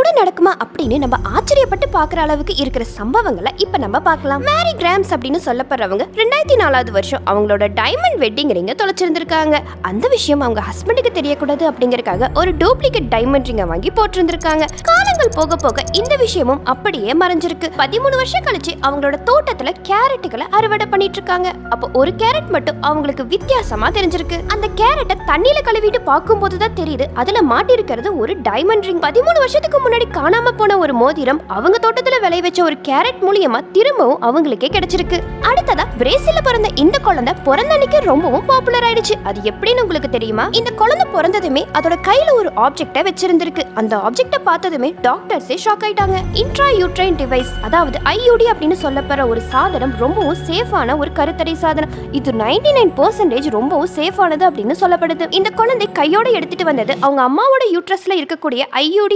கூட நடக்குமா அப்படின்னு நம்ம ஆச்சரியப்பட்டு பாக்குற அளவுக்கு இருக்கிற சம்பவங்களை இப்ப நம்ம பார்க்கலாம். மேரி கிராம்ஸ் அப்படின்னு சொல்லப்படுறவங்க 2004 வருஷம் அவங்களோட டைமண்ட் வெட்டிங் ரிங்க தொலைச்சிருந்திருக்காங்க. அந்த விஷயம் அவங்க ஹஸ்பண்டுக்கு தெரியக்கூடாது அப்படிங்கறதுக்காக ஒரு டூப்ளிகேட் டைமண்ட் ரிங்க வாங்கி போட்டிருந்திருக்காங்க. காலங்கள் போக போக இந்த விஷயமும் அப்படியே மறைஞ்சிருக்கு. 13 வருஷம் கழிச்சு அவங்களோட தோட்டத்துல கேரட்டுகளை அறுவடை பண்ணிட்டு இருக்காங்க. அப்போ ஒரு கேரட் மட்டும் அவங்களுக்கு வித்தியாசமா தெரிஞ்சிருக்கு. அந்த கேரட்டை தண்ணியில கழுவிட்டு பார்க்கும் போதுதான் தெரியுது அதுல மாட்டி இருக்கிறது ஒரு டைமண்ட் ரிங். 13 வருஷத்துக்கு முன்னாடி காணாம போன ஒரு மோதிரம் அவங்க தோட்டத்துல விளை வச்ச ஒரு கேரட் மூலியமா திரும்பவும் அவங்களுக்கே கிடைச்சிருக்கு. அடுத்ததா பிரேசில்ல பிறந்த இந்த குழந்தை பிறந்த அன்னைக்கு ரொம்பவும் பாப்புலர் ஆயிடுச்சு. அது எப்படின்னு உங்களுக்கு தெரியுமா? இந்த குழந்தை பிறந்ததுமே அதோட கையில ஒரு ஆப்ஜெக்ட வச்சிருந்திருக்கு. அந்த ஆப்ஜெக்ட பார்த்ததுமே டாக்டர்ஸே ஷாக் ஆயிட்டாங்க. இன்ட்ரா யூட்ரைன் டிவைஸ், அதாவது ஐயூடி அப்படின்னு சொல்லப்படுற ஒரு சாதனம் ரொம்பவும் சேஃபான ஒரு கருத்தடை சாதனம். இது 99% ரொம்பவும் சேஃபானது அப்படின்னு சொல்லப்படுது. இந்த குழந்தை கையோட எடுத்துட்டு வந்தது அவங்க அம்மாவோட யூட்ரஸ்ல இருக்கக்கூடிய ஐயூடி